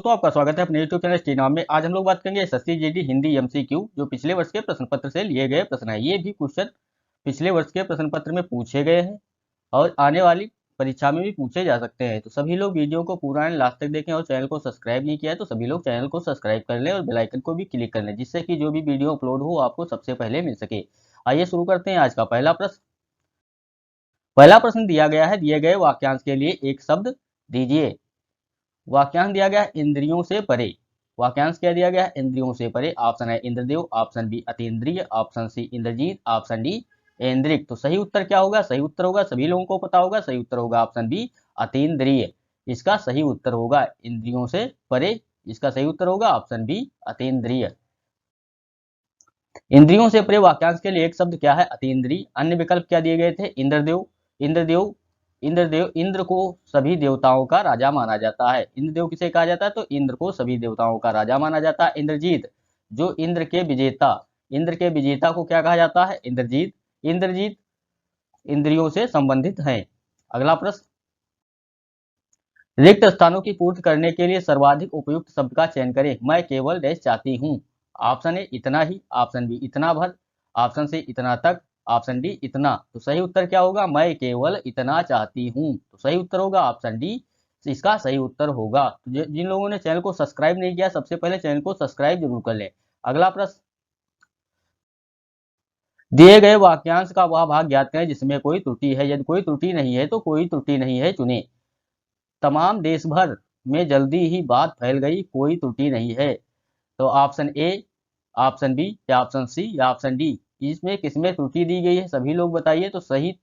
दोस्तों, आपका स्वागत है अपने YouTube चैनल स्टीनाम में। आज हम लोग बात करेंगे एसएससी जीडी हिंदी एमसीक्यू, जो पिछले वर्ष के प्रश्न पत्र से लिए गए प्रश्न है। ये भी क्वेश्चन पिछले वर्ष के प्रश्न पत्र में पूछे गए हैं और आने वाली परीक्षा में भी पूछे जा सकते हैं। तो सभी लोग वीडियो को पूरा लास्ट तक देखें और चैनल को सब्सक्राइब नहीं किया है तो सभी लोग चैनल को सब्सक्राइब कर लें और बेल आइकन को भी क्लिक कर लें, जिससे कि जो भी वीडियो अपलोड हो आपको सबसे पहले मिल सके। आइए शुरू करते हैं आज का पहला प्रश्न। पहला प्रश्न दिया गया है, दिए गए वाक्यांश के लिए एक शब्द दीजिए। वाक्यांश दिया गया है इंद्रियों से परे। वाक्यांश क्या दिया गया है? इंद्रियों से परे। ऑप्शन है इंद्रदेव, ऑप्शन बी अतीन्द्रिय, option C Indrajit, option D ऐन्द्रिक। तो सही उत्तर क्या होगा? सही उत्तर होगा, सभी लोगों को पता होगा, सही उत्तर होगा ऑप्शन बी अतीन्द्रिय। इसका सही उत्तर होगा इंद्रियों से परे। इसका सही उत्तर होगा ऑप्शन बी अतीन्द्रिय। इंद्रियों से परे वाक्यांश के लिए एक शब्द क्या है? अतीन्द्रिय। अन्य विकल्प क्या दिए गए थे? इंद्रदेव। इंद्रदेव इंद्रदेव इंद्र को सभी देवताओं का राजा माना जाता है। इंद्रदेव किसे कहा जाता है? तो इंद्र को सभी देवताओं का राजा माना जाता है। इंद्रजीत, जो इंद्र के विजेता को क्या कहा जाता है? इंद्रजीत। इंद्रजीत इंद्रियों से संबंधित हैं। अगला प्रश्न, रिक्त स्थानों की पूर्ति करने के लिए सर्वाधिक उपयुक्त शब्द का चयन करें। मैं केवल डैश चाहती हूँ। ऑप्शन ए इतना ही, ऑप्शन बी इतना भर, ऑप्शन सी इतना तक, ऑप्शन डी इतना। तो सही उत्तर क्या होगा? मैं केवल इतना चाहती हूँ। तो सही उत्तर होगा ऑप्शन डी। इसका सही उत्तर होगा। तो जिन लोगों ने चैनल को सब्सक्राइब नहीं किया, सबसे पहले चैनल को सब्सक्राइब जरूर कर लें। अगला प्रश्न, दिए गए वाक्यांश का वह भाग ज्ञात करें जिसमें कोई त्रुटि है। यदि कोई त्रुटि नहीं है तो कोई त्रुटि नहीं है चुने। तमाम देश भर में जल्दी ही बात फैल गई, कोई त्रुटि नहीं है। तो ऑप्शन ए, ऑप्शन बी या ऑप्शन सी या ऑप्शन डी, इसमें किसमें त्रुटि दी गई है? सभी लोग बताइए। तो सही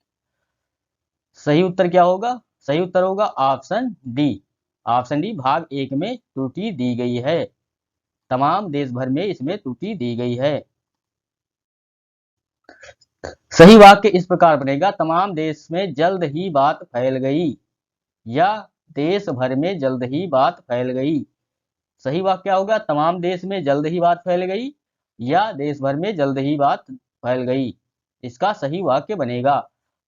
उत्तर क्या होगा? सही उत्तर होगा ऑप्शन डी। ऑप्शन डी भाग एक में त्रुटि दी गई है। तमाम देश भर में इसमें त्रुटि दी गई है। सही वाक्य इस प्रकार बनेगा, तमाम देश में जल्द ही बात फैल गई, या देश भर में जल्द ही बात फैल गई। सही वाक्य क्या होगा? तमाम देश में जल्द ही बात फैल गई या देश भर में जल्द ही बात फैल गई। इसका सही वाक्य बनेगा।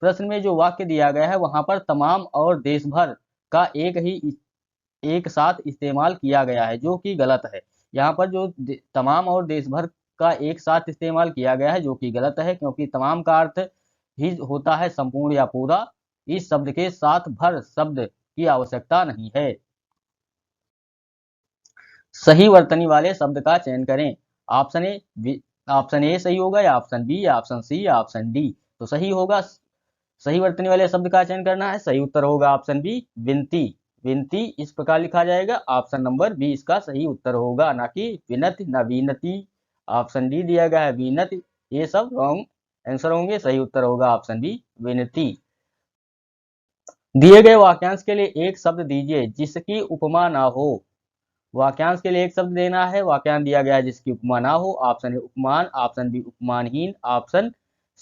प्रश्न में जो वाक्य दिया गया है वहां पर तमाम और देश भर का एक साथ इस्तेमाल किया गया है, जो कि गलत है। यहाँ पर जो तमाम और देश भर का एक साथ इस्तेमाल किया गया है, जो कि गलत है, क्योंकि तमाम का अर्थ ही होता है संपूर्ण या पूरा। इस शब्द के साथ भर शब्द की आवश्यकता नहीं है। सही वर्तनी वाले शब्द का चयन करें। ऑप्शन ए सही होगा या ऑप्शन बी या ऑप्शन सी या ऑप्शन डी। तो सही होगा, सही वर्तनी वाले शब्द का चयन करना है। सही उत्तर होगा ऑप्शन बी विनती। विनती इस प्रकार लिखा जाएगा। ऑप्शन नंबर बी इसका सही उत्तर होगा, ना कि विनती ना विनती। ऑप्शन डी दिया गया है विनती। ये सब रॉन्ग आंसर होंगे। सही उत्तर होगा ऑप्शन बी विनती। दिए गए वाक्यांश के लिए एक शब्द दीजिए जिसकी उपमा ना हो। वाक्यांश के लिए एक शब्द देना है। वाक्यांश दिया गया है जिसकी उपमा ना हो। ऑप्शन ए उपमान, ऑप्शन बी उपमानहीन, ऑप्शन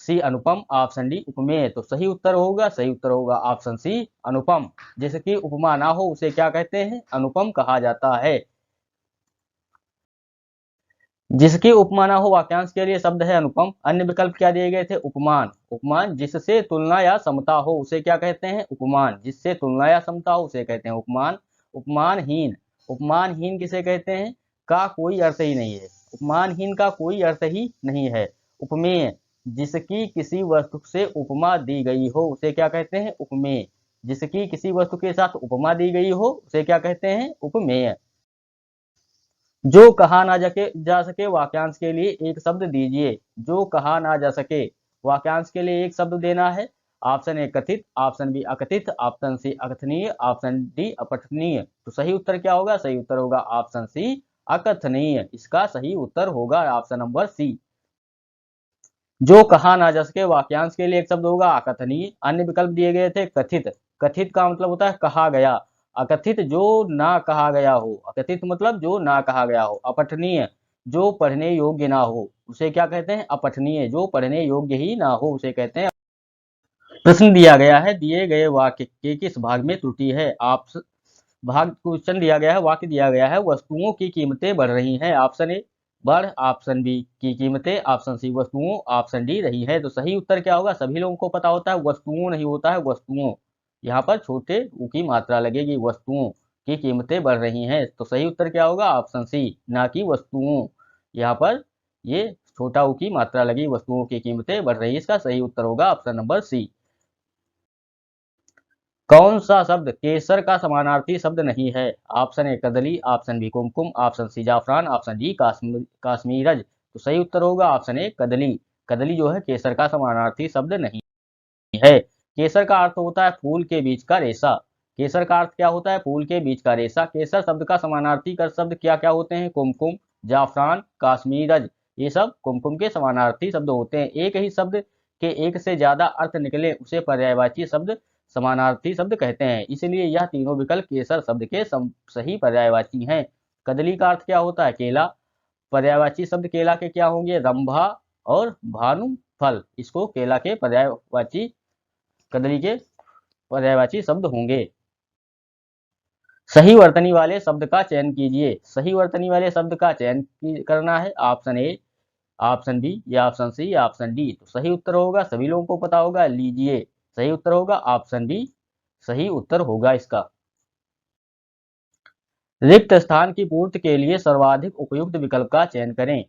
सी अनुपम, ऑप्शन डी उपमेय। तो सही उत्तर होगा ऑप्शन सी अनुपम। जिसकी उपमा ना हो उसे क्या कहते हैं? अनुपम कहा जाता है। जिसकी उपमा ना हो वाक्यांश के लिए शब्द है अनुपम। अन्य विकल्प क्या दिए गए थे? उपमान। उपमान जिससे तुलना या समता हो उसे क्या कहते हैं? उपमान। जिससे तुलना या समता हो उसे कहते हैं उपमान। उपमानहीन, उपमानहीन किसे कहते हैं? का कोई अर्थ ही नहीं है। उपमानहीन का कोई अर्थ ही नहीं है। उपमेय, जिसकी किसी वस्तु से उपमा दी गई हो उसे क्या कहते हैं? उपमेय। जिसकी किसी वस्तु के साथ उपमा दी गई हो उसे क्या कहते हैं? उपमेय। जो कहा ना जा सके वाक्यांश के लिए एक शब्द दीजिए। जो कहा ना जा सके वाक्यांश के लिए एक शब्द देना है। ऑप्शन ए कथित, ऑप्शन बी अकथित, ऑप्शन सी अकथनीय, ऑप्शन डी अपठनीय। तो सही उत्तर क्या होगा? सही उत्तर होगा ऑप्शन सी अकथनीय। इसका सही उत्तर होगा ऑप्शन नंबर सी। जो कहा ना जा सके वाक्यांश के लिए एक शब्द होगा अकथनीय। अन्य विकल्प दिए गए थे कथित। कथित का मतलब होता है कहा गया। अकथित जो ना कहा गया हो। अकथित मतलब जो ना कहा गया हो। अपठनीय जो पढ़ने योग्य ना हो उसे क्या कहते हैं? अपठनीय। जो पढ़ने योग्य ही ना हो उसे कहते हैं। प्रश्न दिया गया है, दिए गए वाक्य के किस भाग में त्रुटि है? आप भाग क्वेश्चन दिया गया है, वाक्य दिया गया है वस्तुओं की कीमतें बढ़ रही हैं। ऑप्शन ए बढ़, ऑप्शन बी की कीमतें, ऑप्शन सी वस्तुओं, ऑप्शन डी रही है। तो सही उत्तर क्या होगा? सभी लोगों को पता होता है वस्तुओं नहीं होता है वस्तुओं। यहाँ पर छोटे ऊ की मात्रा लगेगी वस्तुओं। की कीमतें बढ़ रही हैं। तो सही उत्तर क्या होगा? ऑप्शन सी, ना कि वस्तुओं। यहाँ पर ये छोटा ऊ की मात्रा लगी, वस्तुओं की कीमतें बढ़ रही है। इसका सही उत्तर होगा ऑप्शन नंबर सी। कौन सा शब्द केसर का समानार्थी शब्द नहीं है? ऑप्शन ए कदली, ऑप्शन बी कुमकुम, ऑप्शन सी जाफरान, ऑप्शन डी काश्मीरज। तो सही उत्तर होगा ऑप्शन ए कदली। कदली जो है केसर का समानार्थी शब्द नहीं है। केसर का अर्थ होता है फूल के बीच का रेशा। केसर का अर्थ क्या होता है? फूल के बीच का रेशा। केसर शब्द का समानार्थी कर शब्द क्या क्या होते हैं? कुमकुम, जाफरान, काश्मीरज। ये सब कुमकुम के समानार्थी शब्द होते हैं। एक ही शब्द के एक से ज्यादा अर्थ निकले उसे पर्यायवाची शब्द समानार्थी शब्द कहते हैं। इसलिए यह तीनों विकल्प केसर शब्द के सही पर्यायवाची हैं। कदली का अर्थ क्या होता है? केला। पर्यायवाची शब्द केला के क्या होंगे? रंभा और भानु फल। इसको केला के पर्यायवाची, कदली के पर्यायवाची शब्द होंगे। सही वर्तनी वाले शब्द का चयन कीजिए। सही वर्तनी वाले शब्द का चयन करना है। ऑप्शन ए, ऑप्शन बी या ऑप्शन सी या ऑप्शन डी। तो सही उत्तर होगा, सभी लोगों को पता होगा, लीजिए सही उत्तर होगा ऑप्शन बी। सही उत्तर होगा इसका। रिक्त स्थान की पूर्ति के लिए सर्वाधिक उपयुक्त विकल्प का चयन करें।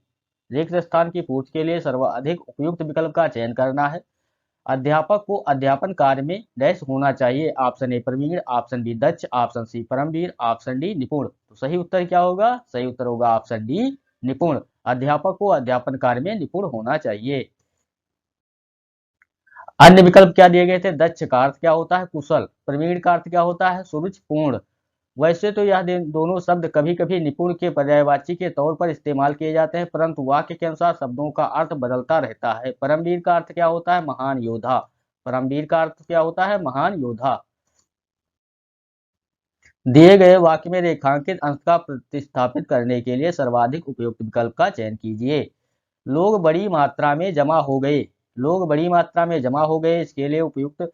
रिक्त स्थान की पूर्ति के लिए सर्वाधिक उपयुक्त विकल्प का चयन करना है। अध्यापक को अध्यापन कार्य में डैश होना चाहिए। ऑप्शन ए प्रवीण, ऑप्शन बी दक्ष, ऑप्शन सी परमवीर, ऑप्शन डी निपुण। तो सही उत्तर क्या होगा? सही उत्तर होगा ऑप्शन डी निपुण। अध्यापक को अध्यापन कार्य में निपुण होना चाहिए। अन्य विकल्प क्या दिए गए थे? दक्ष का अर्थ क्या होता है? कुशल। प्रवीण का अर्थ क्या होता है? सुरुचिपूर्ण। वैसे तो यह दोनों शब्द कभी कभी निपुण के पर्यायवाची के तौर पर इस्तेमाल किए जाते हैं, परंतु वाक्य के अनुसार शब्दों का अर्थ बदलता रहता है। परमवीर का अर्थ क्या होता है? महान योद्धा। परमवीर का अर्थ क्या होता है? महान योद्धा। दिए गए वाक्य में रेखांकित अंश का प्रतिस्थापित करने के लिए सर्वाधिक उपयुक्त विकल्प का चयन कीजिए। लोग बड़ी मात्रा में जमा हो गए। लोग बड़ी मात्रा में जमा हो गए, इसके लिए उपयुक्त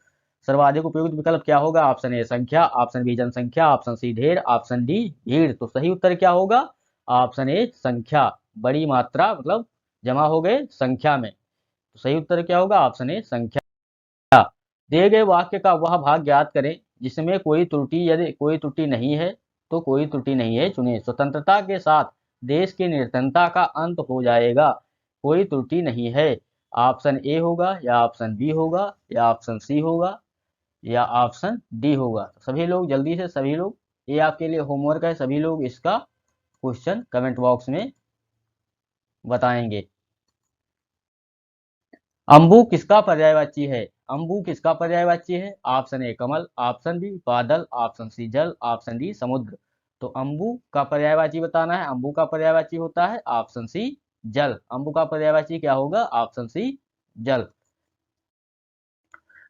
सर्वाधिक उपयुक्त विकल्प क्या होगा? ऑप्शन ए संख्या, ऑप्शन बी जनसंख्या, ऑप्शन सी ढेर, ऑप्शन डी भीड़। तो सही उत्तर क्या होगा? ऑप्शन ए संख्या। बड़ी मात्रा मतलब जमा हो गए संख्या में। तो सही उत्तर क्या होगा? ऑप्शन ए संख्या। दिए गए वाक्य का वह भाग ज्ञात करें जिसमें कोई त्रुटि, यदि कोई त्रुटि नहीं है तो कोई त्रुटि नहीं है चुने। स्वतंत्रता के साथ देश की निर्धनता का अंत हो जाएगा। कोई त्रुटि नहीं है। ऑप्शन ए होगा या ऑप्शन बी होगा या ऑप्शन सी होगा या ऑप्शन डी होगा। तो सभी लोग जल्दी से, सभी लोग, ये आपके लिए होमवर्क है, सभी लोग इसका क्वेश्चन कमेंट बॉक्स में बताएंगे। अंबु किसका पर्यायवाची है? अंबु किसका पर्यायवाची है? ऑप्शन ए कमल, ऑप्शन बी बादल, ऑप्शन सी जल, ऑप्शन डी समुद्र। तो अंबु का पर्यायवाची बताना है। अंबु का पर्यायवाची होता है ऑप्शन सी जल। अंबु का पर्यायवाची क्या होगा? ऑप्शन सी जल।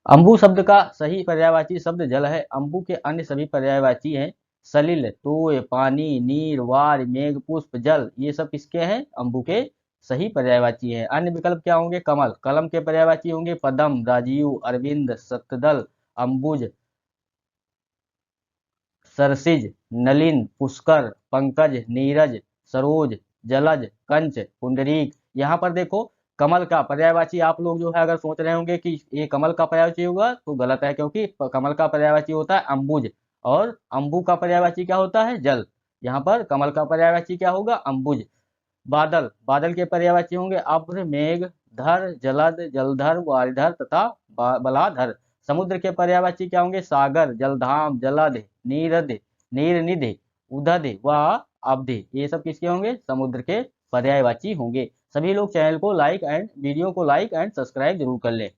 अंबु शब्द का सही पर्यायवाची शब्द जल है। अंबु के अन्य सभी पर्यायवाची हैं सलिल, तोय, पानी, नीर, वार, मेघ, पुष्प, जल। ये सब किसके हैं? अंबु के सही पर्यायवाची हैं। अन्य विकल्प क्या होंगे? कमल, कलम के पर्यायवाची होंगे पदम, राजीव, अरविंद, शतदल, अंबुज, सरसिज, नलिन, पुष्कर, पंकज, नीरज, सरोज, जलज, कंच, पुंडरीक। यहाँ पर देखो कमल का पर्यायवाची आप लोग जो है अगर सोच रहे होंगे कि ये कमल का पर्यायवाची होगा तो गलत है, क्योंकि कमल का पर्यायवाची होता है अंबुज और अंबु का पर्यायवाची क्या होता है? जल। यहाँ पर कमल का पर्यायवाची क्या होगा? अंबुज। बादल, बादल के पर्यायवाची होंगे अभ्र, मेघ, धर, जलद, जलधर, वारिधर तथा बलाधर। समुद्र के पर्यायवाची क्या होंगे? सागर, जलधाम, जलध, नीरद, नीरनिधि, उदध व अवधि। ये सब किसके होंगे? समुद्र के पर्यायवाची होंगे। सभी लोग चैनल को लाइक एंड वीडियो को लाइक एंड सब्सक्राइब जरूर कर लें।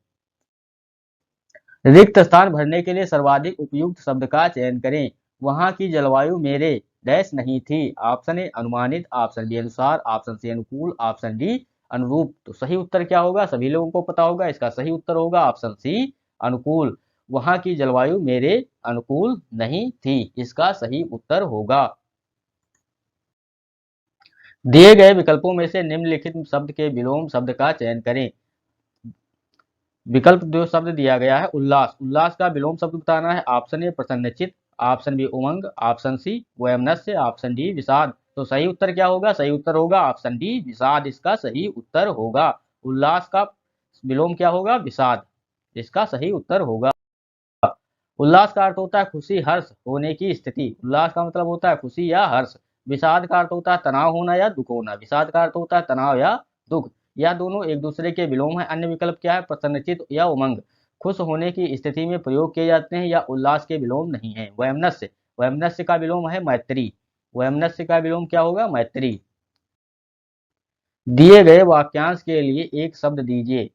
रिक्त स्थान भरने के लिए सर्वाधिक उपयुक्त शब्द का चयन करें। वहां की जलवायु मेरे डैश नहीं थी। ऑप्शन ए अनुमानित, ऑप्शन बी अनुसार, ऑप्शन सी अनुकूल, ऑप्शन डी अनुरूप। तो सही उत्तर क्या होगा? सभी लोगों को पता होगा, इसका सही उत्तर होगा ऑप्शन सी अनुकूल। वहां की जलवायु मेरे अनुकूल नहीं थी, इसका सही उत्तर होगा। दिए गए विकल्पों में से निम्नलिखित शब्द के विलोम शब्द का चयन करें। विकल्प जो शब्द दिया गया है उल्लास, उल्लास का विलोम शब्द बताना है। ऑप्शन ए प्रसन्नचित, ऑप्शन बी उमंग, ऑप्शन सी वैमनस्य, ऑप्शन डी विषाद। तो सही उत्तर क्या होगा? सही उत्तर होगा ऑप्शन डी विषाद, इसका सही उत्तर होगा। उल्लास का विलोम क्या होगा? विषाद, इसका सही उत्तर होगा। उल्लास का अर्थ होता है खुशी हर्ष होने की स्थिति। उल्लास का मतलब होता है खुशी या हर्ष। विषाद का अर्थ होता है तनाव होना या दुख होना। विषाद का अर्थ होता है तनाव या दुख, या दोनों एक दूसरे के विलोम है। अन्य विकल्प क्या है? प्रसन्नचित्त या उमंग। खुश होने की स्थिति में प्रयोग किए जाते हैं या उल्लास के विलोम नहीं है। वैमनस्य, वैमनस्य का विलोम है मैत्री। वैमनस्य का विलोम क्या होगा? मैत्री। दिए गए वाक्यांश के लिए एक शब्द दीजिए।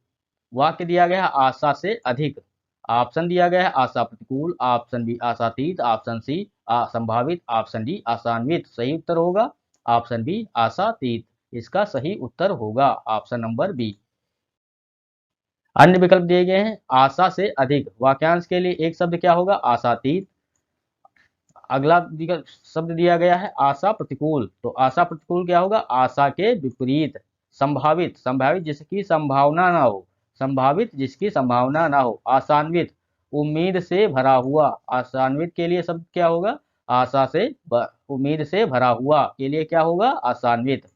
वाक्य दिया गया है आशा से अधिक। ऑप्शन दिया गया है आशा प्रतिकूल, ऑप्शन बी आशातीत, ऑप्शन सी असंभावित, ऑप्शन डी आशान्वित। सही उत्तर होगा ऑप्शन बी आशातीत। इसका सही उत्तर होगा ऑप्शन नंबर बी। अन्य विकल्प दिए गए हैं आशा से अधिक। वाक्यांश के लिए एक शब्द क्या होगा? आशातीत। अगला शब्द दिया गया है आशा प्रतिकूल, तो आशा प्रतिकूल क्या होगा? आशा के विपरीत। संभावित, संभावित जिसकी संभावना ना हो। संभावित जिसकी संभावना ना हो। आशान्वित, उम्मीद से भरा हुआ। आशान्वित के लिए शब्द क्या होगा? आशा से उम्मीद से भरा हुआ के लिए क्या होगा? आशान्वित।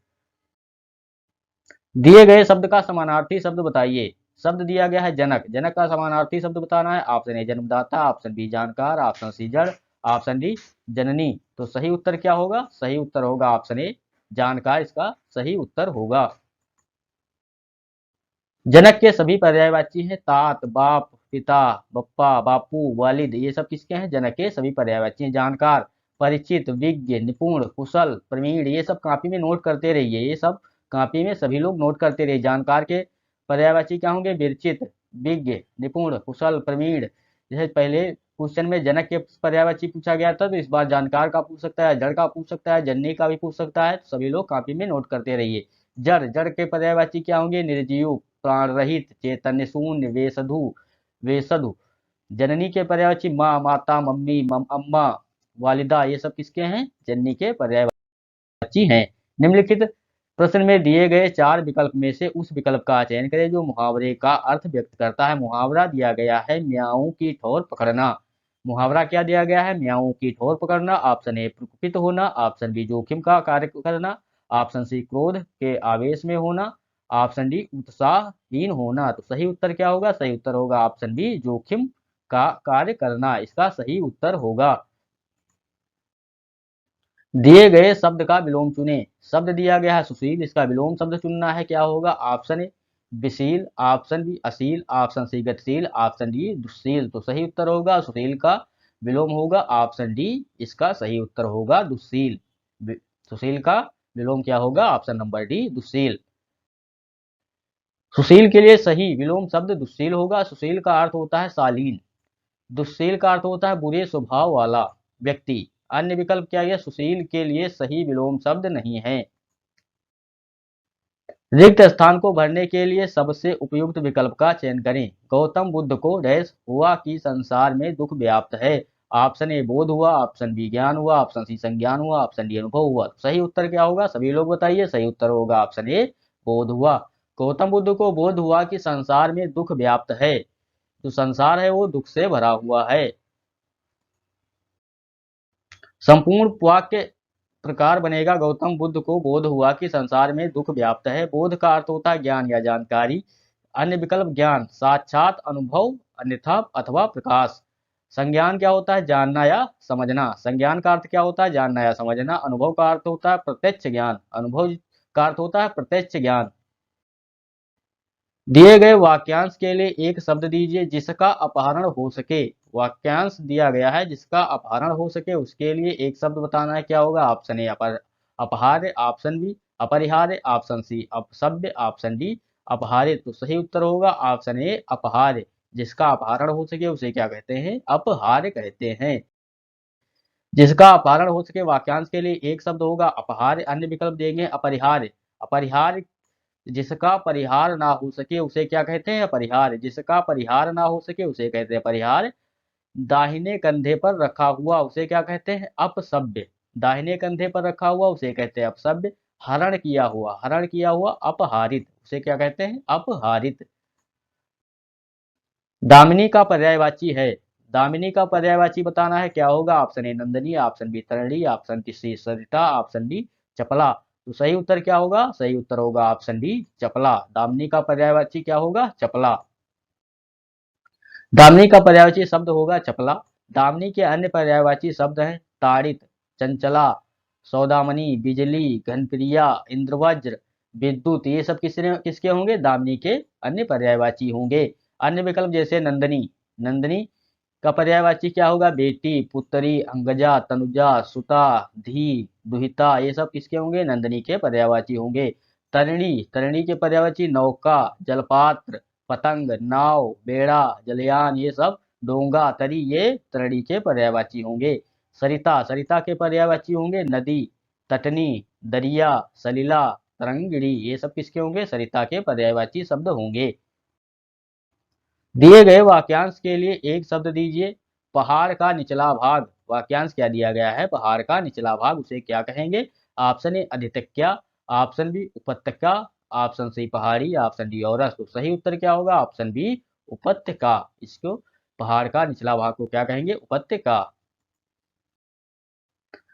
दिए गए शब्द का समानार्थी शब्द बताइए। शब्द दिया गया है जनक। जनक का समानार्थी शब्द बताना है। ऑप्शन ए जन्मदाता, ऑप्शन बी जानकार, ऑप्शन सी जड़, ऑप्शन डी जननी। तो सही उत्तर क्या होगा? सही उत्तर होगा ऑप्शन ए जानकार। इसका सही उत्तर होगा। जनक के सभी पर्यायवाची हैं। तात, बाप, पिता, बप्पा, बापू, वालिद, ये सब किसके हैं? जनक के सभी पर्यायवाची हैं। जानकार, परिचित, विज्ञ, निपुण, कुशल, प्रवीण, ये सब कॉपी में नोट करते रहिए। ये सब कॉपी में सभी लोग नोट करते रहिए। जानकार के पर्यायवाची क्या होंगे? विरचित, विज्ञ, निपुण, कुशल, प्रवीण। जैसे पहले क्वेश्चन में जनक के पर्यायवाची पूछा गया था, तो इस बार जानकार का पूछ सकता है, जड़ का पूछ सकता है, जननी का भी पूछ सकता है। सभी लोग कॉपी में नोट करते रहिए। जड़, जड़ के पर्यायवाची क्या होंगे? निर्जीव, प्राण रहित, चैतन्य शून्य, वेशधु, वेशधु। जननी के पर्यायवाची माँ, माता, मम्मी, अम्मा, वालिदा, ये सब किसके हैं? जननी के पर्यायवाची हैं। निम्नलिखित प्रश्न में दिए गए चार विकल्प में से उस विकल्प का चयन करें जो मुहावरे का अर्थ व्यक्त करता है। मुहावरा दिया गया है म्याऊं की ठोर पकड़ना। मुहावरा क्या दिया गया है? म्याऊं की ठोर पकड़ना। ऑप्शन ए प्रकुपित होना, ऑप्शन बी जोखिम का कार्य करना, ऑप्शन सी क्रोध के आवेश में होना, ऑप्शन डी उत्साहहीन होना। तो सही उत्तर क्या होगा? सही उत्तर होगा ऑप्शन बी जोखिम का कार्य करना। इसका सही उत्तर होगा। दिए गए शब्द का विलोम चुने। शब्द दिया गया है सुशील, इसका विलोम शब्द चुनना है। क्या होगा? ऑप्शन ए विशील, ऑप्शन बी अशील, ऑप्शन सी गतिशील, ऑप्शन डी दुशील। तो सही उत्तर होगा सुशील का विलोम होगा ऑप्शन डी। इसका सही उत्तर होगा दुशील। सुशील का विलोम क्या होगा? ऑप्शन नंबर डी दुशील। सुशील के लिए सही विलोम शब्द दुशील होगा। सुशील का अर्थ होता है शालीन। दुश्शील का अर्थ होता है बुरे स्वभाव वाला व्यक्ति। अन्य विकल्प क्या है? सुशील के लिए सही विलोम शब्द नहीं है। रिक्त स्थान को भरने के लिए सबसे उपयुक्त विकल्प का चयन करें। गौतम बुद्ध को डैश हुआ कि संसार में दुख व्याप्त है। ऑप्शन ए बोध हुआ, ऑप्शन बी ज्ञान हुआ, ऑप्शन सी संज्ञान हुआ, ऑप्शन डी अनुभव हुआ। सही उत्तर क्या होगा? सभी लोग बताइए। सही उत्तर होगा ऑप्शन ए बोध हुआ। गौतम बुद्ध को बोध हुआ कि संसार में दुख व्याप्त है। जो संसार है वो दुख से भरा हुआ है। संपूर्ण वाक्य प्रकार बनेगा गौतम बुद्ध को बोध हुआ कि संसार में दुख व्याप्त है। बोध का अर्थ होता है ज्ञान या जानकारी। अन्य विकल्प ज्ञान साक्षात अनुभव, अन्यथा अथवा प्रकाश। संज्ञान क्या होता है? जानना या समझना। संज्ञान का अर्थ क्या होता है? जानना या समझना। अनुभव का अर्थ होता है प्रत्यक्ष ज्ञान। अनुभव का अर्थ होता है प्रत्यक्ष ज्ञान। दिए गए वाक्यांश के लिए एक शब्द दीजिए जिसका अपहरण हो सके। वाक्यांश दिया गया है जिसका अपहरण हो सके, उसके लिए एक शब्द बताना है। क्या होगा? ऑप्शन ए अपहार्य, ऑप्शन बी अपरिहार्य, ऑप्शन सी अपसभ्य, ऑप्शन डी अपहारित। तो सही उत्तर होगा ऑप्शन ए अपहार्य। जिसका अपहरण हो सके उसे क्या कहते हैं? अपहार्य कहते हैं। जिसका अपहरण हो सके वाक्यांश के लिए एक शब्द होगा अपहार्य। अन्य विकल्प देंगे अपरिहार्य। अपरिहार्य जिसका परिहार ना हो सके उसे क्या कहते हैं? परिहार। जिसका परिहार ना हो सके उसे कहते हैं परिहार। दाहिने कंधे पर रखा हुआ उसे क्या कहते हैं? अपसभ्य। दाहिने कंधे पर रखा हुआ उसे कहते हैं अपसभ्य। हरण किया हुआ अपहारित, उसे क्या कहते हैं? अपहारित। दामिनी का पर्यायवाची है। दामिनी का पर्यायवाची बताना है। क्या होगा? ऑप्शन ए नंदनी, ऑप्शन बी तरणी, ऑप्शन सी सरिता, ऑप्शन डी चपला। तो सही उत्तर क्या होगा? सही उत्तर होगा ऑप्शन डी चपला। दामिनी का पर्यायवाची क्या होगा? चपला। दामिनी का पर्यायवाची शब्द होगा चपला। दामिनी के अन्य पर्यायवाची शब्द हैं ताड़ित, चंचला, सौदामनी, बिजली, घनप्रिया, इंद्रवज्र, विद्युत। ये सब किसके होंगे? दामिनी के अन्य पर्यायवाची होंगे। अन्य विकल्प जैसे नंदनी, नंदनी का पर्यायवाची क्या होगा? बेटी, पुत्री, अंगजा, तनुजा, सुता, धी, दुहिता। ये सब किसके होंगे? नंदनी के पर्यायवाची होंगे। तरिणी, तरिणी के पर्यायवाची नौका, जलपात्र, पतंग, नाव, बेड़ा, जलयान। ये सब डोंगा, तरी, ये तरिणी के पर्यायवाची होंगे। सरिता, सरिता के पर्यायवाची होंगे नदी, तटनी, दरिया, सलिला, तरंगिणी। ये सब किसके होंगे? सरिता के पर्यायवाची शब्द होंगे। दिए गए वाक्यांश के लिए एक शब्द दीजिए। पहाड़ का निचला भाग, वाक्यांश क्या दिया गया है? पहाड़ का निचला भाग, उसे क्या कहेंगे? ऑप्शन ए अधितक्या, ऑप्शन बी उपत्यका, ऑप्शन सी पहाड़ी, ऑप्शन डी औरस। तो सही उत्तर क्या होगा? ऑप्शन बी उपत्यका। इसको पहाड़ का निचला भाग को क्या कहेंगे? उपत्यका।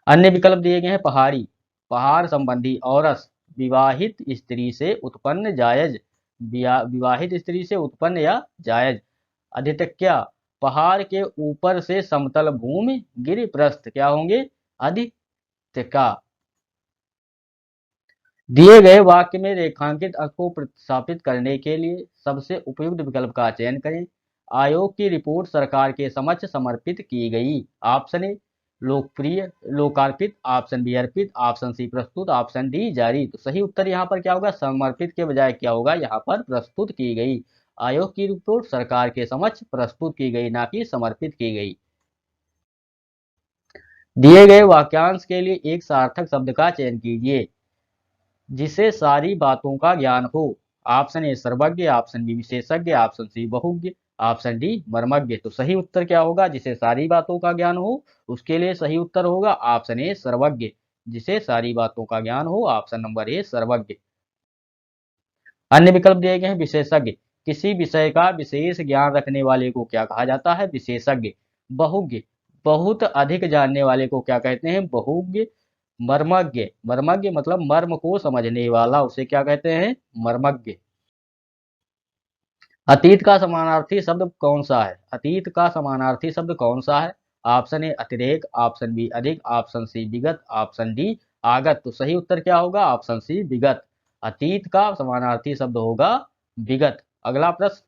अन्य विकल्प दिए गए हैं पहाड़ी, पहाड़ संबंधी औरस, विवाहित स्त्री से उत्पन्न जायज, विवाहित स्त्री से उत्पन्न या जायज। अधितक्या, पहाड़ के ऊपर से समतल भूमि, गिरिप्रस्थ क्या होंगे? अधितक्या। दिए गए वाक्य में रेखांकित अंक को प्रतिस्थापित करने के लिए सबसे उपयुक्त विकल्प का चयन करें। आयोग की रिपोर्ट सरकार के समक्ष समर्पित की गई। ऑप्शन ए लोकप्रिय, लोकार्पित, ऑप्शन बी अर्पित, ऑप्शन सी प्रस्तुत, ऑप्शन डी जारी। तो सही उत्तर यहाँ पर क्या होगा? समर्पित के बजाय क्या होगा? यहाँ पर प्रस्तुत की गई। आयोग की रिपोर्ट सरकार के समक्ष प्रस्तुत की गई, ना कि समर्पित की गई। दिए गए वाक्यांश के लिए एक सार्थक शब्द का चयन कीजिए जिसे सारी बातों का ज्ञान हो। ऑप्शन ए सर्वज्ञ, ऑप्शन बी विशेषज्ञ, ऑप्शन सी बहुज्ञ, ऑप्शन डी मर्मज्ञ। तो सही उत्तर क्या होगा? जिसे सारी बातों का ज्ञान हो, उसके लिए सही उत्तर होगा ऑप्शन ए सर्वज्ञ। जिसे सारी बातों का ज्ञान हो, ऑप्शन नंबर ए सर्वज्ञ। अन्य विकल्प दिए गए हैं विशेषज्ञ, किसी विषय का विशेष ज्ञान रखने वाले को क्या कहा जाता है? विशेषज्ञ। बहुज्ञ, बहुत अधिक जानने वाले को क्या कहते हैं? बहुज्ञ। मर्मज्ञ, मर्मज्ञ मतलब मर्म को समझने वाला, उसे क्या कहते हैं? मर्मज्ञ। अतीत का समानार्थी शब्द कौन सा है? अतीत का समानार्थी शब्द कौन सा है? ऑप्शन ए अतिरेक, ऑप्शन बी अधिक, ऑप्शन सी विगत, ऑप्शन डी आगत। तो सही उत्तर क्या होगा? ऑप्शन सी विगत। अतीत का समानार्थी शब्द होगा विगत। अगला प्रश्न,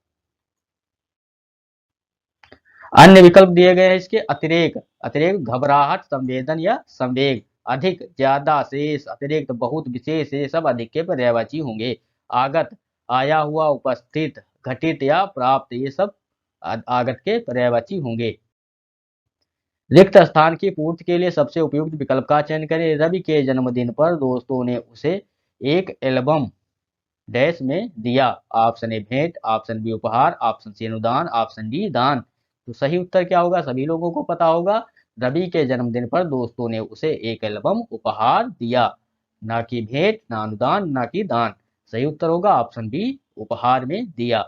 अन्य विकल्प दिए गए हैं इसके। अतिरेक, अतिरेक घबराहट, संवेदन या संवेग। अधिक, ज्यादा, शेष, अतिरिक्त, बहुत, विशेष, ये सब अधिक के पर्यायवाची होंगे। आगत, आया हुआ, उपस्थित, घटित या प्राप्त, ये सब आगत के पर्यायवाची होंगे। रिक्त स्थान की पूर्ति के लिए सबसे उपयुक्त विकल्प का चयन करें। रवि के जन्मदिन पर दोस्तों ने उसे एक एल्बम डैश में दिया। ऑप्शन ए भेंट, ऑप्शन बी उपहार, ऑप्शन सी अनुदान, ऑप्शन डी दान। तो सही उत्तर क्या होगा? सभी लोगों को पता होगा, रवि के जन्मदिन पर दोस्तों ने उसे एक एल्बम उपहार दिया। ना कि भेंट, ना अनुदान, ना कि दान। सही उत्तर होगा ऑप्शन बी उपहार में दिया।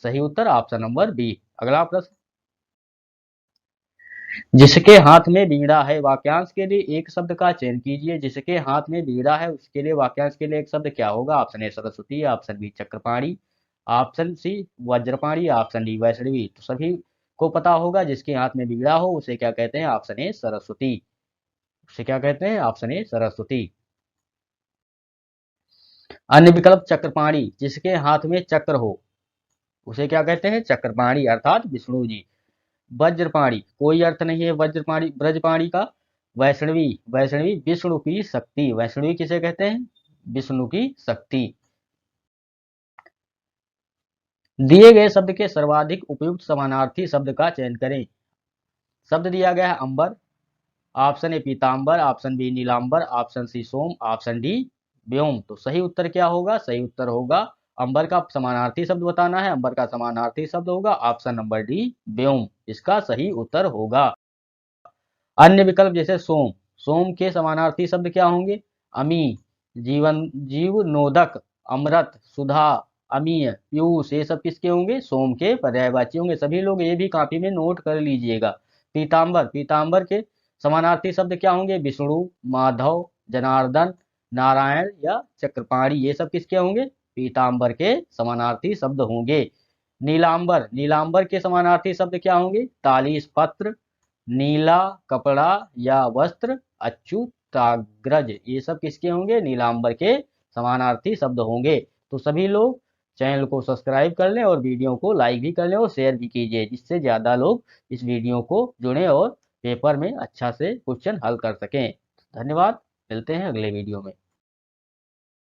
सही उत्तर ऑप्शन नंबर बी। अगला प्रश्न, जिसके हाथ में बीड़ा है, वाक्यांश के लिए एक शब्द का चयन कीजिए। जिसके हाथ में बीड़ा है, उसके लिए वाक्यांश के लिए एक शब्द क्या होगा? Option A Saraswati, option B Chakrapani, option C Vajrapani, option D Vaishnavi. तो सभी को पता होगा, जिसके हाथ में बीड़ा हो उसे क्या कहते हैं? Option A Saraswati. उसे क्या कहते हैं? Option A Saraswati. अन्य विकल्प चक्रपाणी, जिसके हाथ में चक्र हो उसे क्या कहते हैं? चक्रपाणी, अर्थात विष्णु जी। वज्रपाणी, कोई अर्थ नहीं है वज्रपाणी, ब्रजपाणी का। वैष्णवी, वैष्णवी विष्णु की शक्ति। वैष्णवी किसे कहते हैं? विष्णु की शक्ति। दिए गए शब्द के सर्वाधिक उपयुक्त समानार्थी शब्द का चयन करें। शब्द दिया गया है अंबर, ऑप्शन ए पीतांबर, ऑप्शन बी नीलांबर, ऑप्शन सी सोम, ऑप्शन डी व्योम। तो सही उत्तर क्या होगा? सही उत्तर होगा, अंबर का समानार्थी शब्द बताना है, अंबर का समानार्थी शब्द होगा ऑप्शन नंबर डी व्योम। इसका सही उत्तर होगा। अन्य विकल्प जैसे सोम, सोम के समानार्थी शब्द क्या होंगे? अमी, जीवन, जीव नोदक, अमृत, सुधा, अमीय, पीयूष। ये सब किसके होंगे? सोम के पर्यायवाची होंगे। सभी लोग ये भी कॉपी में नोट कर लीजिएगा। पीतांबर, पीतांबर के समानार्थी शब्द क्या होंगे? विष्णु, माधव, जनार्दन, नारायण या चक्रपाणी। ये सब किसके होंगे? पीतांबर के समानार्थी शब्द होंगे। नीलांबर, नीलांबर के समानार्थी शब्द क्या होंगे? तालीस पत्र, नीला कपड़ा या वस्त्र, अच्युताग्रज, ये सब किसके होंगे? नीलांबर के समानार्थी शब्द होंगे। तो सभी लोग चैनल को सब्सक्राइब कर लें और वीडियो को लाइक भी कर लें और शेयर भी कीजिए, जिससे ज़्यादा लोग इस वीडियो को जुड़ें और पेपर में अच्छा से क्वेश्चन हल कर सकें। धन्यवाद, मिलते हैं अगले वीडियो में।